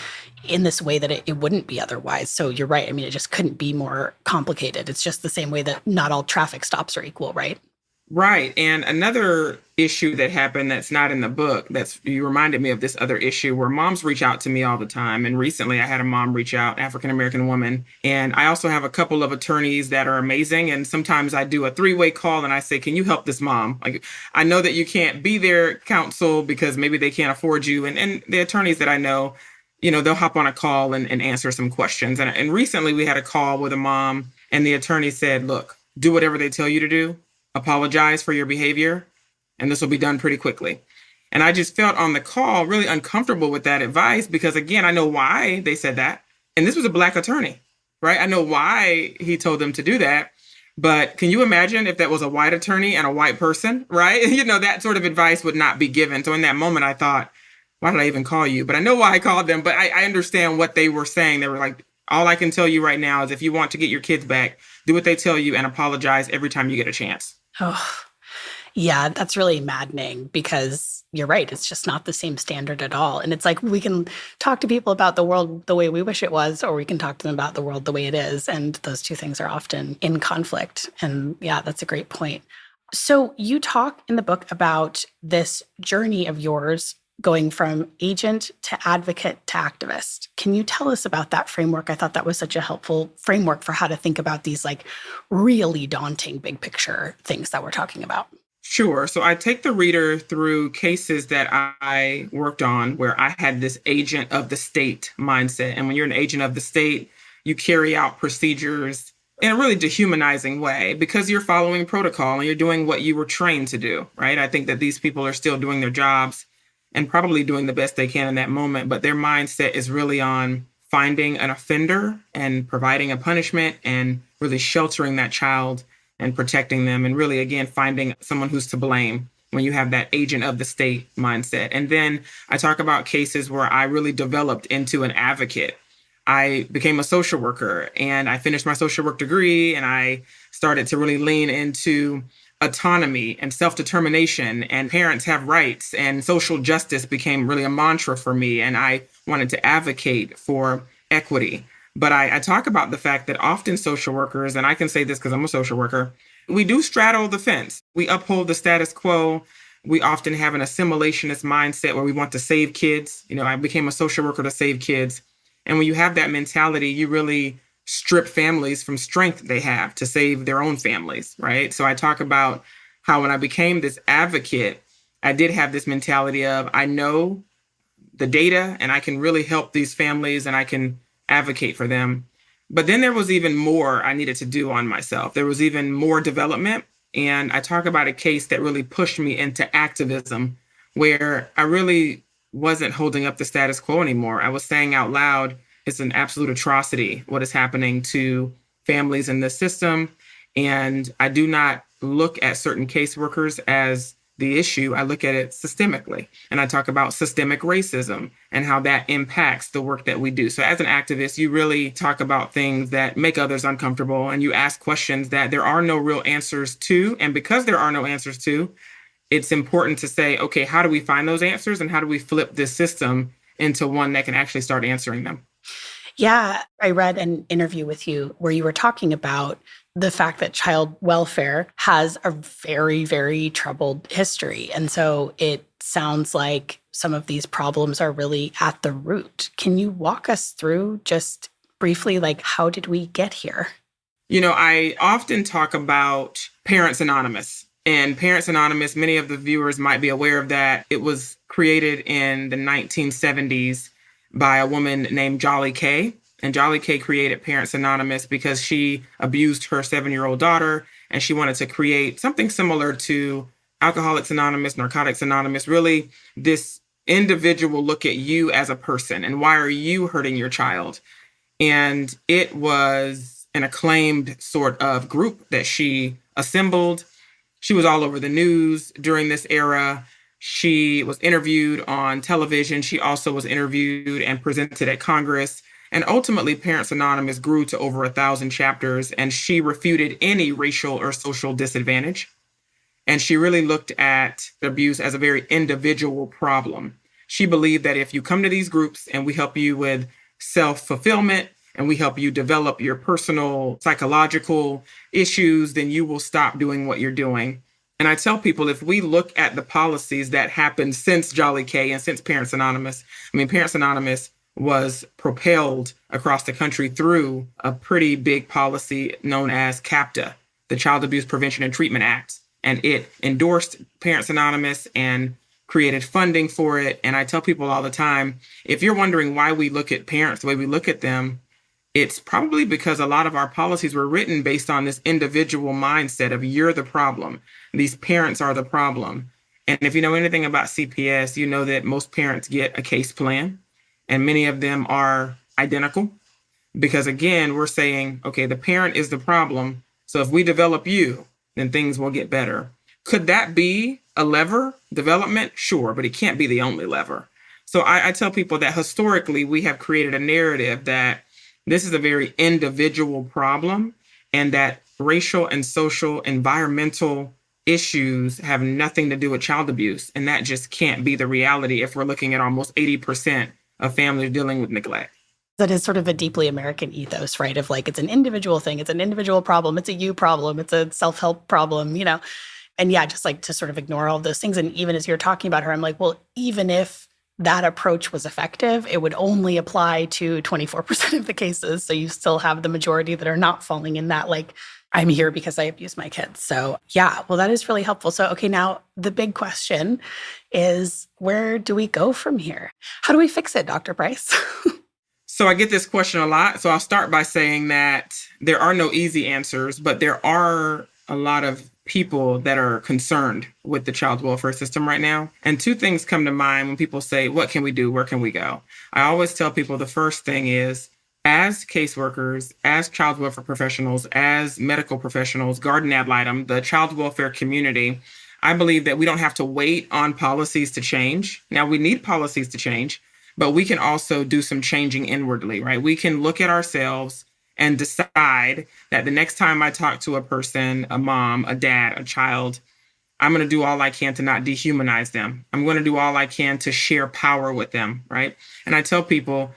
Speaker 1: in this way that it wouldn't be otherwise. So you're right. I mean, it just couldn't be more complicated. It's just the same way that not all traffic stops are equal, right?
Speaker 2: Right. And another issue that happened that's not in the book, you reminded me of this other issue where moms reach out to me all the time. And recently I had a mom reach out, African-American woman. And I also have a couple of attorneys that are amazing. And sometimes I do a 3-way call and I say, can you help this mom? Like, I know that you can't be their counsel because maybe they can't afford you. And the attorneys that I know, they'll hop on a call and answer some questions. And recently we had a call with a mom and the attorney said, look, do whatever they tell you to do. Apologize for your behavior, and this will be done pretty quickly. And I just felt on the call really uncomfortable with that advice because, again, I know why they said that. And this was a Black attorney, right? I know why he told them to do that. But can you imagine if that was a white attorney and a white person, right? That sort of advice would not be given. So in that moment, I thought, why did I even call you? But I know why I called them, but I understand what they were saying. They were like, all I can tell you right now is if you want to get your kids back, do what they tell you and apologize every time you get a chance.
Speaker 1: Oh, yeah, that's really maddening because you're right. It's just not the same standard at all. And it's like we can talk to people about the world the way we wish it was, or we can talk to them about the world the way it is. And those two things are often in conflict. And yeah, that's a great point. So you talk in the book about this journey of yours going from agent to advocate to activist. Can you tell us about that framework? I thought that was such a helpful framework for how to think about these like really daunting big picture things that we're talking about.
Speaker 2: Sure. So I take the reader through cases that I worked on where I had this agent of the state mindset. And when you're an agent of the state, you carry out procedures in a really dehumanizing way because you're following protocol and you're doing what you were trained to do, right? I think that these people are still doing their jobs and probably doing the best they can in that moment, but their mindset is really on finding an offender and providing a punishment and really sheltering that child and protecting them, and really, again, finding someone who's to blame when you have that agent of the state mindset. And then I talk about cases where I really developed into an advocate. I became a social worker and I finished my social work degree and I started to really lean into autonomy and self-determination and parents have rights, and social justice became really a mantra for me. And I wanted to advocate for equity. But I talk about the fact that often social workers, and I can say this because I'm a social worker, we do straddle the fence. We uphold the status quo. We often have an assimilationist mindset where we want to save kids. You know, I became a social worker to save kids. And when you have that mentality, you really strip families from strength they have to save their own families, right? So I talk about how when I became this advocate, I did have this mentality of I know the data and I can really help these families and I can advocate for them. But then there was even more I needed to do on myself. There was even more development. And I talk about a case that really pushed me into activism, where I really wasn't holding up the status quo anymore. I was saying out loud, it's an absolute atrocity what is happening to families in this system. And I do not look at certain caseworkers as the issue. I look at it systemically. And I talk about systemic racism and how that impacts the work that we do. So as an activist, you really talk about things that make others uncomfortable and you ask questions that there are no real answers to. And because there are no answers to, it's important to say, okay, how do we find those answers and how do we flip this system into one that can actually start answering them?
Speaker 1: Yeah, I read an interview with you where you were talking about the fact that child welfare has a very, very troubled history. And so it sounds like some of these problems are really at the root. Can you walk us through just briefly, like, how did we get here?
Speaker 2: You know, I often talk about Parents Anonymous. And Parents Anonymous, many of the viewers might be aware of that. It was created in the 1970s by a woman named Jolly Kay. And Jolly Kay created Parents Anonymous because she abused her 7-year-old daughter and she wanted to create something similar to Alcoholics Anonymous, Narcotics Anonymous, really this individual look at you as a person and why are you hurting your child? And it was an acclaimed sort of group that she assembled. She was all over the news during this era. She was interviewed on television. She also was interviewed and presented at Congress. And ultimately, Parents Anonymous grew to over 1,000 chapters, and she refuted any racial or social disadvantage. And she really looked at abuse as a very individual problem. She believed that if you come to these groups and we help you with self-fulfillment and we help you develop your personal psychological issues, then you will stop doing what you're doing. And I tell people, if we look at the policies that happened since Jolly Kay and since Parents Anonymous, I mean, Parents Anonymous was propelled across the country through a pretty big policy known as CAPTA, the Child Abuse Prevention and Treatment Act. And it endorsed Parents Anonymous and created funding for it. And I tell people all the time, if you're wondering why we look at parents the way we look at them, it's probably because a lot of our policies were written based on this individual mindset of you're the problem. These parents are the problem. And if you know anything about CPS, you know that most parents get a case plan and many of them are identical because again, we're saying, okay, the parent is the problem. So if we develop you, then things will get better. Could that be a lever development? Sure, but it can't be the only lever. So I tell people that historically we have created a narrative that this is a very individual problem and that racial and social environmental issues have nothing to do with child abuse. And that just can't be the reality if we're looking at almost 80% of families dealing with neglect.
Speaker 1: That is sort of a deeply American ethos, right? Of like, it's an individual thing. It's an individual problem. It's a you problem. It's a self-help problem, And yeah, just like to sort of ignore all of those things. And even as you're talking about her, I'm like, well, even if that approach was effective, it would only apply to 24% of the cases. So you still have the majority that are not falling in that, like, I'm here because I abuse my kids. So yeah, well, that is really helpful. So, okay, now the big question is, where do we go from here? How do we fix it, Dr. Pryce?
Speaker 2: So I get this question a lot. So I'll start by saying that there are no easy answers, but there are a lot of people that are concerned with the child welfare system right now. And two things come to mind when people say, what can we do? Where can we go? I always tell people the first thing is, as caseworkers, as child welfare professionals, as medical professionals, guardian ad litem, the child welfare community, I believe that we don't have to wait on policies to change. Now, we need policies to change, but we can also do some changing inwardly, right? We can look at ourselves and decide that the next time I talk to a person, a mom, a dad, a child, I'm going to do all I can to not dehumanize them. I'm going to do all I can to share power with them, right? And I tell people,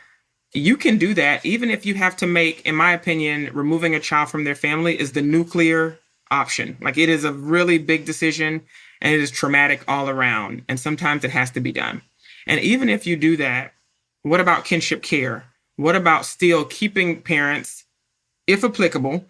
Speaker 2: you can do that even if you have to make, in my opinion, removing a child from their family is the nuclear option. Like, it is a really big decision and it is traumatic all around. And sometimes it has to be done. And even if you do that, what about kinship care? What about still keeping parents, if applicable,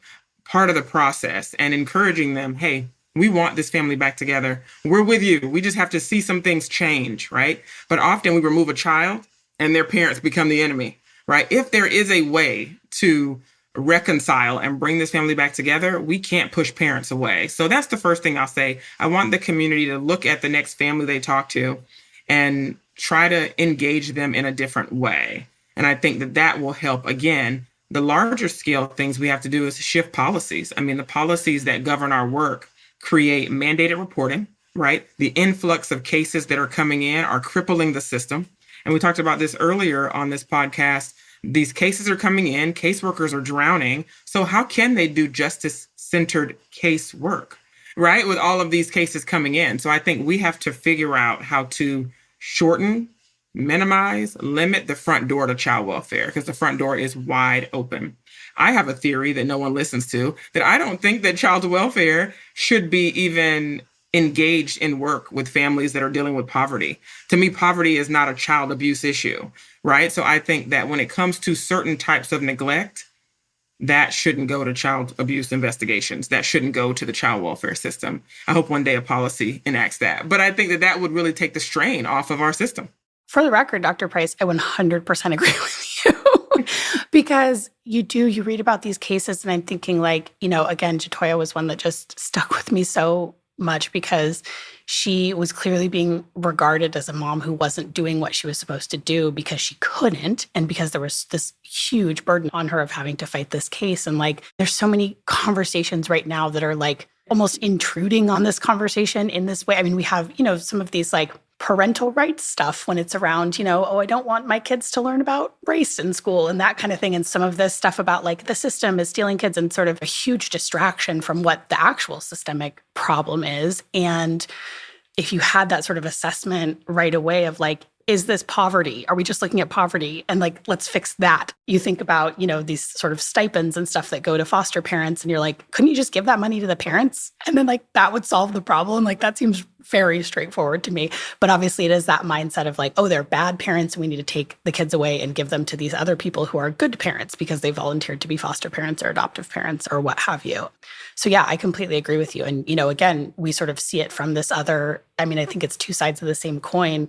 Speaker 2: part of the process and encouraging them, hey, we want this family back together. We're with you. We just have to see some things change, right? But often we remove a child and their parents become the enemy, right? If there is a way to reconcile and bring this family back together, we can't push parents away. So that's the first thing I'll say. I want the community to look at the next family they talk to and try to engage them in a different way. And I think that that will help. Again, the larger scale things we have to do is shift policies. I mean, the policies that govern our work create mandated reporting, right? The influx of cases that are coming in are crippling the system. And we talked about this earlier on this podcast. These cases are coming in, caseworkers are drowning. So how can they do justice-centered case work, right? With all of these cases coming in. So I think we have to figure out how to shorten, minimize, limit the front door to child welfare, because the front door is wide open. I have a theory that no one listens to, that I don't think that child welfare should be even engaged in work with families that are dealing with poverty. To me, poverty is not a child abuse issue, right? So I think that when it comes to certain types of neglect, that shouldn't go to child abuse investigations. That shouldn't go to the child welfare system. I hope one day a policy enacts that. But I think that that would really take the strain off of our system.
Speaker 1: For the record, Dr. Pryce, I 100% agree with you. Because you read about these cases and I'm thinking like, again, Jatoya was one that just stuck with me so much because she was clearly being regarded as a mom who wasn't doing what she was supposed to do because she couldn't and because there was this huge burden on her of having to fight this case. And like, there's so many conversations right now that are like almost intruding on this conversation in this way. I mean, we have, some of these like parental rights stuff when it's around, oh, I don't want my kids to learn about race in school and that kind of thing. And some of this stuff about like the system is stealing kids and sort of a huge distraction from what the actual systemic problem is. And if you had that sort of assessment right away of like, is this poverty? Are we just looking at poverty? And like, let's fix that. You think about, these sort of stipends and stuff that go to foster parents and you're like, couldn't you just give that money to the parents? And then like, that would solve the problem. Like, that seems very straightforward to me. But obviously it is that mindset of like, oh, they're bad parents and we need to take the kids away and give them to these other people who are good parents because they volunteered to be foster parents or adoptive parents or what have you. So yeah, I completely agree with you. And, again, we sort of see it from this other, I think it's two sides of the same coin.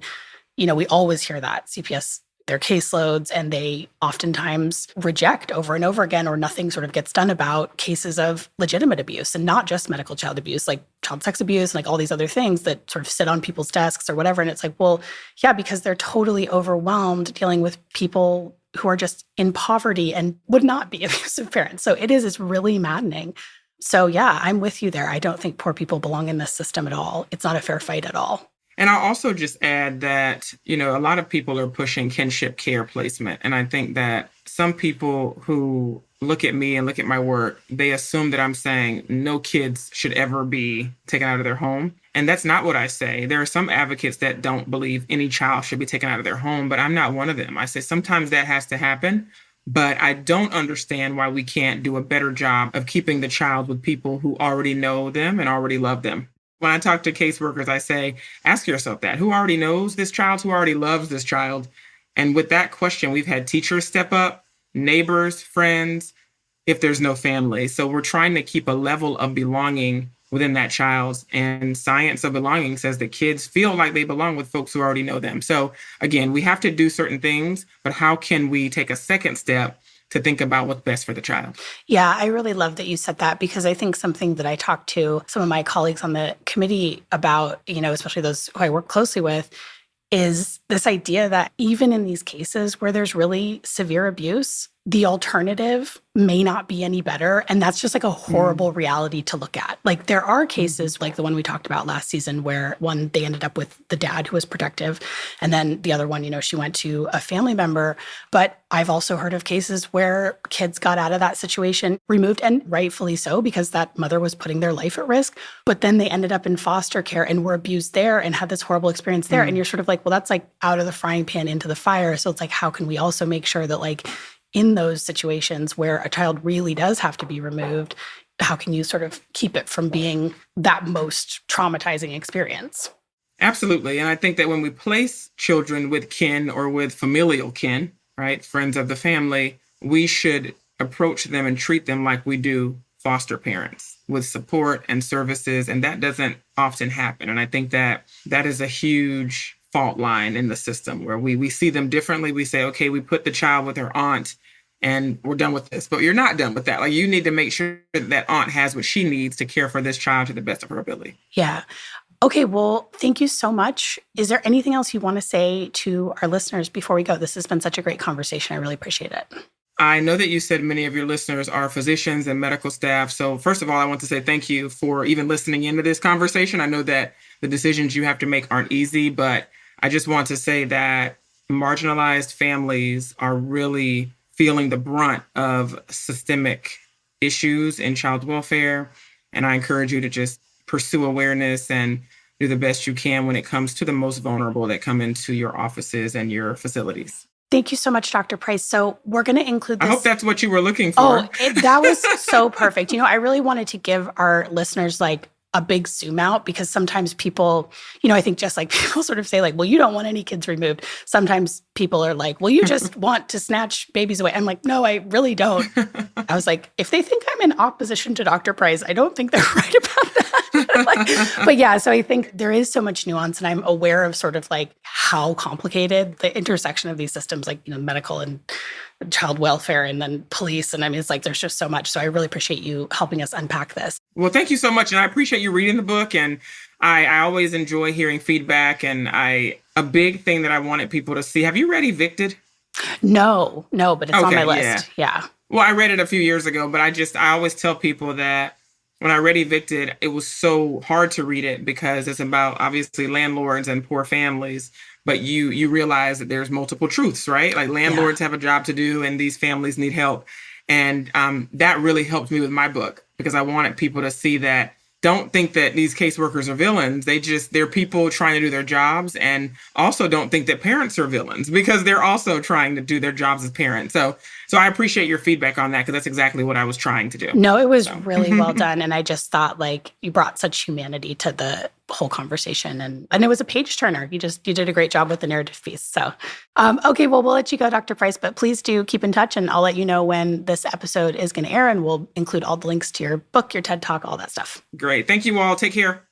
Speaker 1: We always hear that CPS, their caseloads, and they oftentimes reject over and over again, or nothing sort of gets done about cases of legitimate abuse and not just medical child abuse, like child sex abuse and like all these other things that sort of sit on people's desks or whatever. And it's like, well, yeah, because they're totally overwhelmed dealing with people who are just in poverty and would not be abusive parents. So it's really maddening. So yeah, I'm with you there. I don't think poor people belong in this system at all. It's not a fair fight at all.
Speaker 2: And I'll also just add that, a lot of people are pushing kinship care placement. And I think that some people who look at me and look at my work, they assume that I'm saying no kids should ever be taken out of their home. And that's not what I say. There are some advocates that don't believe any child should be taken out of their home, but I'm not one of them. I say sometimes that has to happen, but I don't understand why we can't do a better job of keeping the child with people who already know them and already love them. When I talk to caseworkers, I say, ask yourself that. Who already knows this child? Who already loves this child? And with that question, we've had teachers step up, neighbors, friends, if there's no family. So we're trying to keep a level of belonging within that child. And science of belonging says that kids feel like they belong with folks who already know them. So again, we have to do certain things, but how can we take a second step to think about what's best for the child?
Speaker 1: Yeah, I really love that you said that, because I think something that I talked to some of my colleagues on the committee about, especially those who I work closely with, is this idea that even in these cases where there's really severe abuse, the alternative may not be any better. And that's just like a horrible reality to look at. Like, there are cases like the one we talked about last season where one, they ended up with the dad who was protective. And then the other one, she went to a family member. But I've also heard of cases where kids got out of that situation removed, and rightfully so, because that mother was putting their life at risk. But then they ended up in foster care and were abused there and had this horrible experience there. And you're sort of like, well, that's like out of the frying pan into the fire. So it's like, how can we also make sure that, like, in those situations where a child really does have to be removed, how can you sort of keep it from being that most traumatizing experience?
Speaker 2: Absolutely. And I think that when we place children with kin or with familial kin, right, friends of the family, we should approach them and treat them like we do foster parents, with support and services. And that doesn't often happen. And I think that that is a huge fault line in the system, where we see them differently. We say, okay, we put the child with her aunt and we're done with this. But you're not done with that. Like, you need to make sure that aunt has what she needs to care for this child to the best of her ability.
Speaker 1: Yeah. Okay, well, thank you so much. Is there anything else you want to say to our listeners before we go? This has been such a great conversation. I really appreciate it.
Speaker 2: I know that you said many of your listeners are physicians and medical staff. So first of all, I want to say thank you for even listening into this conversation. I know that the decisions you have to make aren't easy, but I just want to say that marginalized families are really feeling the brunt of systemic issues in child welfare. And I encourage you to just pursue awareness and do the best you can when it comes to the most vulnerable that come into your offices and your facilities.
Speaker 1: Thank you so much, Dr. Pryce. So we're going to include this.
Speaker 2: I hope that's what you were looking for.
Speaker 1: That was so perfect. I really wanted to give our listeners like a big zoom out, because sometimes people, I think just like people sort of say like, well, you don't want any kids removed. Sometimes people are like, well, you just want to snatch babies away. I'm like, no, I really don't. I was like, if they think I'm in opposition to Dr. Pryce, I don't think they're right about that. But yeah, so I think there is so much nuance, and I'm aware of sort of like how complicated the intersection of these systems, like, medical and child welfare and then police. And I mean, it's like, there's just so much. So I really appreciate you helping us unpack this.
Speaker 2: Well, thank you so much. And I appreciate you reading the book. And I always enjoy hearing feedback. And a big thing that I wanted people to see. Have you read Evicted?
Speaker 1: No, but it's on my list. Yeah.
Speaker 2: Well, I read it a few years ago, but I always tell people that when I read Evicted, it was so hard to read it because it's about obviously landlords and poor families. But you realize that there's multiple truths, right? Like, landlords have a job to do and these families need help. And that really helped me with my book, because I wanted people to see that don't think that these caseworkers are villains. They're people trying to do their jobs, and also don't think that parents are villains, because they're also trying to do their jobs as parents. So I appreciate your feedback on that, because that's exactly what I was trying to do.
Speaker 1: No, it was really well done. And I just thought like you brought such humanity to the whole conversation, and it was a page turner. You did a great job with the narrative piece. So, okay, well, we'll let you go, Dr. Pryce, but please do keep in touch, and I'll let you know when this episode is going to air, and we'll include all the links to your book, your TED Talk, all that stuff.
Speaker 2: Great. Thank you all. Take care.